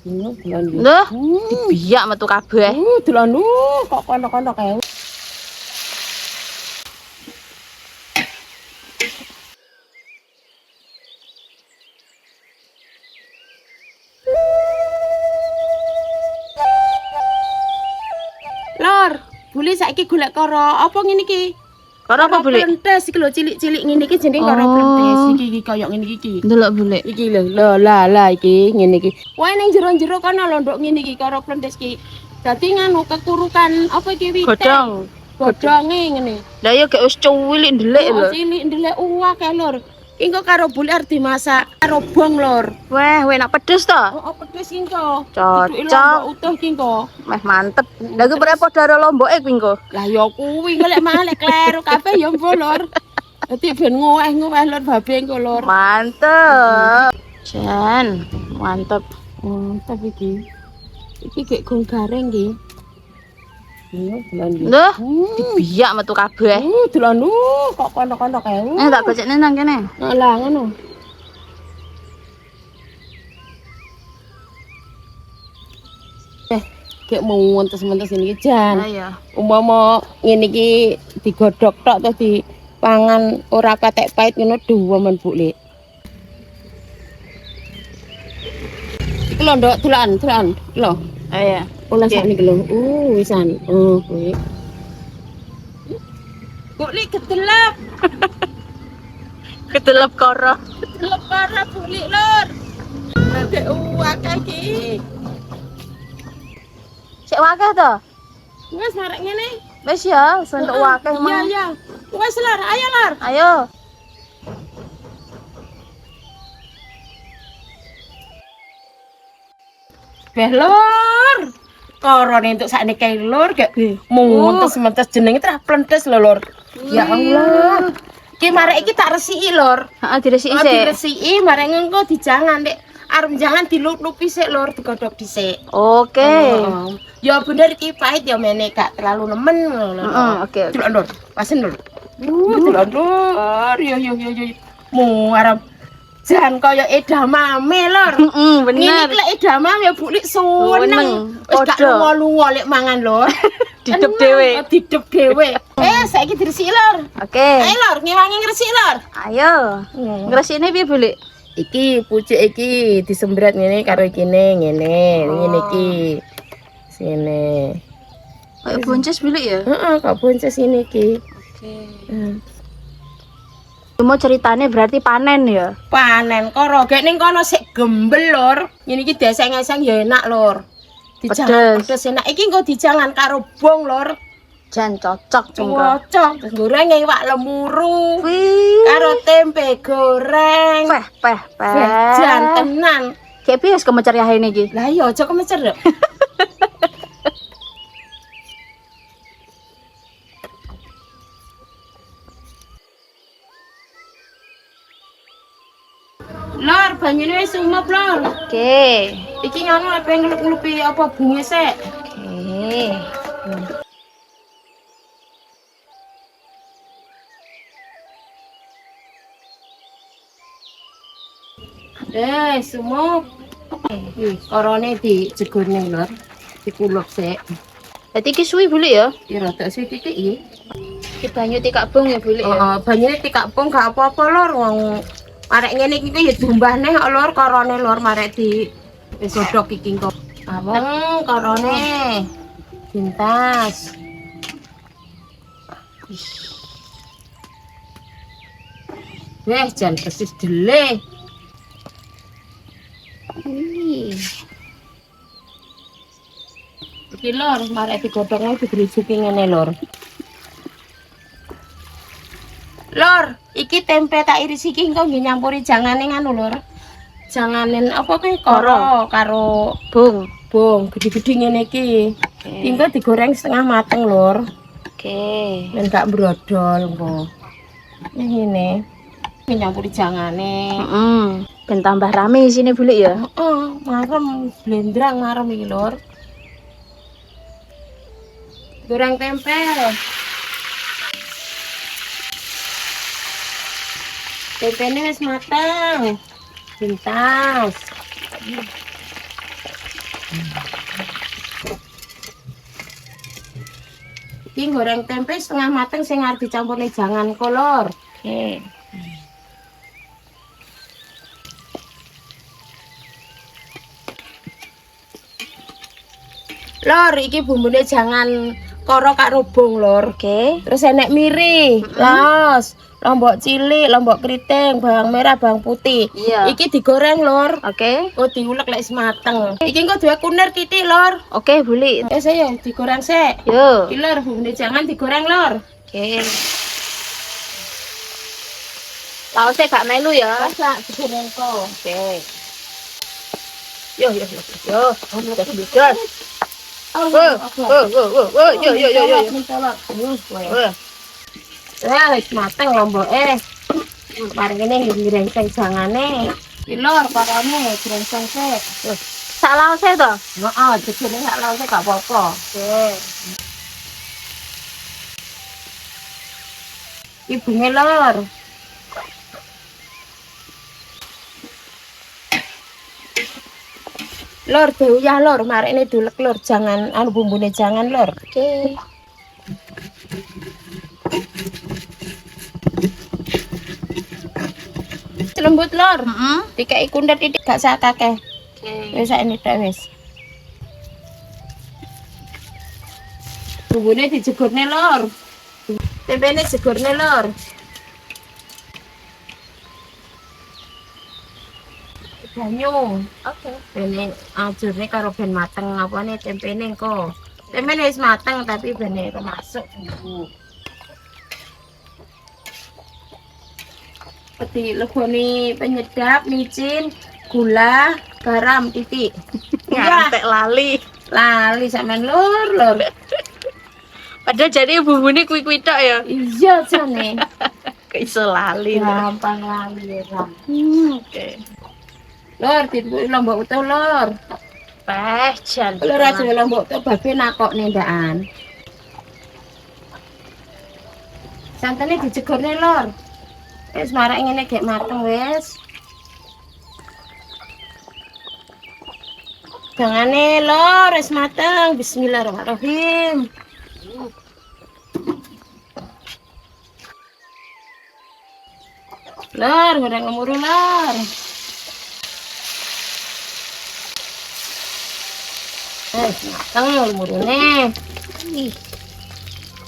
Lho, dibiyak metu kabeh. Delon kok kono-kono kae. Lor, bule saiki golek karo apa ngene iki? Karo apa bule? Plentes iki lho cilik-cilik ngene iki jenenge karo plentes iki koyo ngene iki. Delok bule. Iki lho, lah iki ngene iki. Wae ning jero-jero kono lho nduk ngene iki karo plentes iki. Dadi nganu kekurukan apa iki wite? Godhong. Godhonge ngene. Lah ya gek wis cuwilik ndelik lho. Cilik ndelik akeh lur. Engko karo bule arep dimasak karo bong lur. Weh, enak pedes to? Oh, pedes engko. Cocok. Utuh iki engko. Meh mantep. Lah ku berapa karo lomboke kuwi engko? Lah ya kuwi golek malek kleru kabeh ya mbo lur. Dadi ben ngoweh lur babe engko lur. Mantep. Jan, mantep. Mantep iki. Iki gek gong gareng iki. Lho, dibiyak metu kabeh. Delon kok kono-kono kae. Tak gocekne nang kene. Lah ngono. Kayak mau mentes-mentes ini Jan. Iya. Umpama ngene iki digodhog tok terus dipangan ora patek pahit ngono duwemen Buk Lik. Iki lho nduk tulan lho. Iya. Olah sak niki lho. Wisan. Kuwi. Buk Lik kedelep. Kedelep karo. Kedelep karo Buk Lik lur. Dek akeh iki. Sik wakeh to? Wes marek ngene. Wis ya, wis entuk wakeh mah. Iya. Wes lur, ayo lur. Ayo. Beh lur. Korone entuk sakniki lur gek mentes-mentes jenenge tra plentes lho lur. Ya Allah. Ki marek iki tak resiki lur. Heeh, diresiki sik. Diresiki marek engko dijangan nek arep jangan dilup-lupi sik lur, digodhog dhisik. Oke. Ya bener iki pahit ya mene gak terlalu nemen lho. Oke. Delok lur, pasen lur. Delok lur. Yo. Mu arep jan kaya edamame lur. Bener. Ngene iki lek edamame ya Buk Lik seneng. Wis gak lunga-lunga lek mangan lur. Didep dhewe. Didep dhewe. Saiki diresiki lur. Oke. Ayo lur, ngewangi ngresiki lur. Ayo. Ngresikne piye, Bule? Iki pucuk iki disembret ngene karo ikine ngene iki. Sini. Kayak bonces Bule ya? Heeh, kok bonces ini iki. Oke. Cuma ceritane berarti panen ya? Panen karo gek ning kono sik gembel lur. Ngene iki deseng-eseng ya enak lur. Dijangan pedes enak. Iki engko dijangan karo bong lur. Jan cocok engko. Cocok. Goreng iwak lemuru. Wih. Karo tempe goreng. Peh. Jan tenan. Kayak piye kemeceriahane iki? Lah iya aja kemecer lho. Lor, banyune wis umep lor. Oke. Iki ngono lek pengen ngelup-ngelupi apa bunge sik. Oke. Sumuk. Korone dijegurne lor. Dikulup sik. Dadi iki suwi Bule ya? Ya rada sithik iki. Iki banyu tikak bong ya Bule ya? Heeh, banyune tikak bong gak apa-apa lor wong arek ngene iki ya diumbah neh lor korone lor marek di wis godhog iki kok. Aweng korone. Pintas. Weh, jan persis dele. Iki lor, marek digodhonge digrejuki ngene lor. Lor, iki tempe tak iris iki engko nggih nyampuri jangane nganu lor. Janganen apa kuwi karo bong gede-gede ngene iki. Engko digoreng setengah mateng lor. Oke. Ben gak brodol engko. Ngene. Nyampuri jangane. Ben tambah rame isine Bule ya? Heeh, marem blendrang marem iki lor. Goreng tempe. Tempene wis mateng. Pintas. Iki goreng tempe setengah mateng sing arep dicampurne jangan kolor. Oke. Lor, iki bumbune jangan koro karo bong, Lor. Oke. Terus enek miri, laos, lombok cilik, lombok keriting, bawang merah, bawang putih. Iya. Iki digoreng, Lor. Oke. Oh, diulek lek mateng. Iki engko duwe kunir titik, Lor. Oke, Buli. Saya digoreng sik. Yo. Iki Lor, bumbune jangan digoreng, Lor. Oke. Laosnya gak melu ya. Masak digoreng kok. Oke. Yo. Udah bigas. Yo. Wah, wis mateng lomboke. Mari ngene ngirengseng jangane. Iki Lor, parane grengseng sik. Sak laosnya to? Heeh, digoreng sak lawase gak apa-apa. Oke. Ibune Lor. Lor, ya Lor, mari ini dulek Lor, jangan anu bumbune jangan Lor. Oke. Lembut Lor. Heeh. Dikai kundet titik gak sakake. Oke. Wis ini tok wis. Bumbune dijegurne Lor. Tempene jegurne Lor. Banyu. Oke. Bene ajurne karo ben mateng apane tempene engko. Tempene wis mateng tapi bene masuk bumbu. Peti legone penyedap, micin, gula, garam titik. Ngantek lali. Lali sampean Lor. Padahal jadi bumbune kuwi-kuwi tok ya. Iya jane. Kok iso lali. Gampang lali ya. Oke. Lor, ditutupi lombok utuh Lor. Teh jan. Lor aja lombok utuh babe nakok nendakan. Santene dijegurne Lor. Wis marek ngene gek mateng wis. Jangane Lor wis mateng. Bismillahirrahmanirrahim. Lor, goreng lemuru Lor. Mateng lemurune. Ih.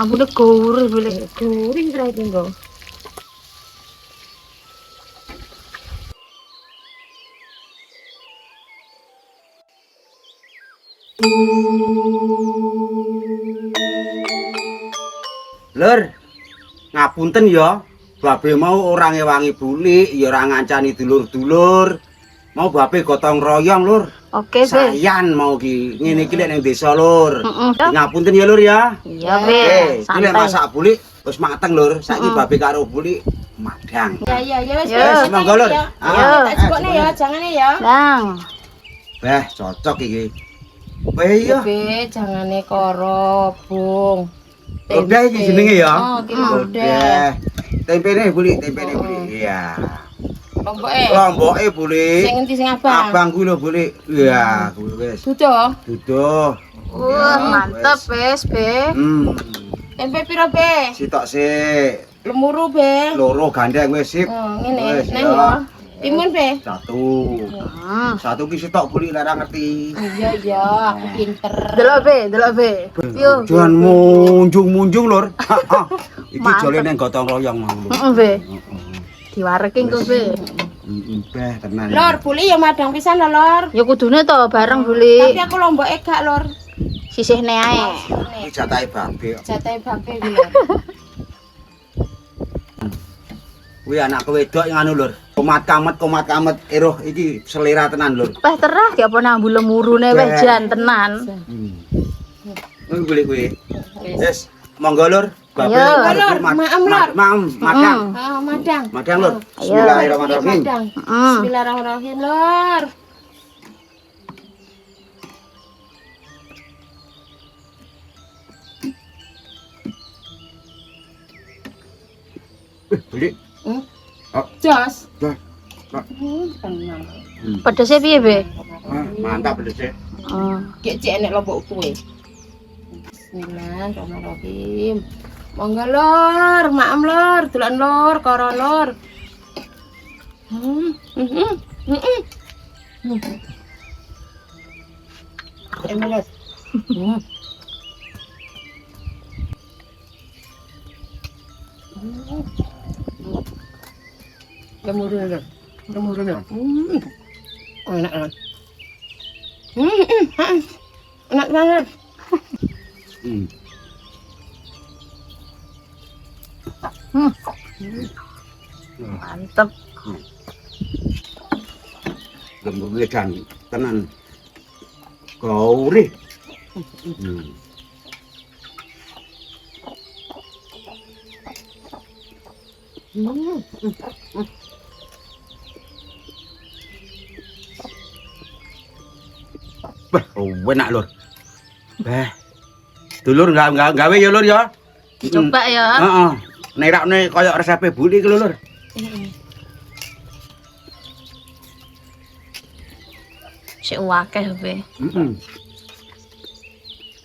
Ambune gurih boleh. Gurih kira tinggal. Lur, ngapunten ya, babe mau ora ngewangi bulik, ya ora ngancani dulur-dulur. Mau babe gotong royong, Lur. Oke, Be. Sayan mau ki ngene iki lek ning desa, Lur. Heeh. Ngapunten ya, Lur ya. Iya, Be. Iki lek Santai. masak bulik wis mateng, Lur. Saiki babe karo bulik madang. Ya wis. Ya, wis, monggo, Lur. ya. Ah, Tak cukupne ya, jangane ya. Nang. Beh, cocok iki. Weh ya. Be, jangane karo bung. Lodeh iki jenenge ya. Oh, iki lodeh. Lodeh. Tempene bulik. Iya. Lomboke. Lomboke bulik. Sing endi sing abang? Abang kuwi lho bulik. Iya, kuwi wis. Duduh. Duduh. Wah, mantep, wes, Be. Tempe piro, Be? Sitok sik. Lemuru, Be. Loro gandeng wis sip. Ngene, Wis, neng ya. ya. Timun, Be. Satu. Hmm. Satu ki sitok bulik lek ora ngerti. Iya, aku pinter. Delok, Be. Yo. Jangan munjung-munjung, Lur. Iki jole nang gotong royong mau. Heeh, Be. Diwareki kok, Be. Beh, tenan. Lor, buli ya madang pisan lho, Lor. Ya kudune to bareng Tapi Buli. aku lomboke gak, Lor. Sisihne ae. Iki jatahe babe. Jatahe babe iki, Lor. Kuwi anak wedok yang anu, Lur. Komat kamet eroh iki selera tenan, Lur. Weh terah ki apa nang lemurune weh jan tenan. Kuwi bulik kuwi. Wis, monggo, Lur. Babe Ayo. arep Lur, maem, Lur. Madang. Ah, madang. Madang, Lur. Ayo. Bismillahirrahmanirrahim. Madang. Heeh. Bismillahirrahmanirrahim, Lor. Bulik. Jos. Dah. Tenang. Pedese piye, Be? Mantap pedes. Heeh. Cek enek lombok kue. Bismillahirrahmanirrahim. Monggo lor, maem lor, dolan lor, karo lor. Emeles. Gemuruh lor. Gemuruh lor. Oh, enak lor. Enak banget. Mantep. Lembur dan tenan gaurih. Wah, enak lur. Dulur enggak gawe ya lur ya. Coba ya. Heeh. Nerakne koyo resepe buli iki lho lur. Sik wakeh be. Heeh.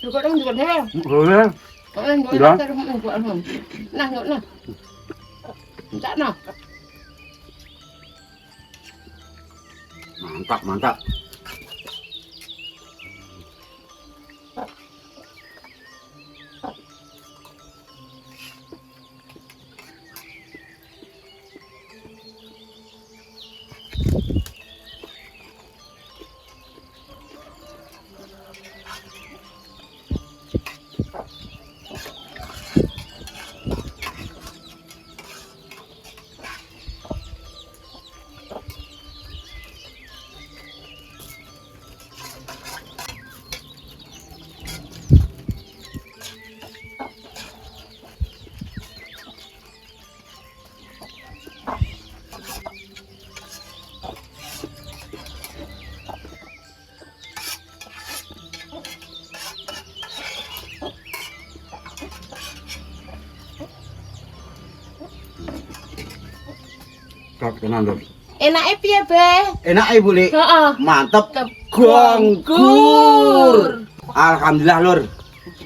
Juga dong juga deh. Boleh. Nah, nah. Enggak nah. Mantap, mantap. Cocok tenan lur. Enake piye, Be? Enake buli. Heeh. Mantep. Gonggur. Alhamdulillah lur.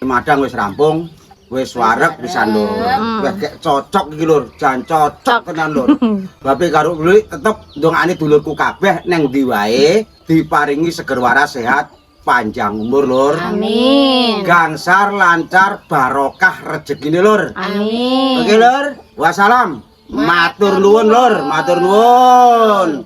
Madang wis rampung. Wis wareg pisan lur. Wis gek cocok iki lur. Jan cocok tenan lur. Bape karo buli tetep ndongakne dulurku kabeh neng ndi wae diparingi seger waras sehat panjang umur lur. Amin. Gangsar lancar barokah rezekine lur. Amin. Oke lur. Wassalam. Matur nuwun lur, matur nuwun.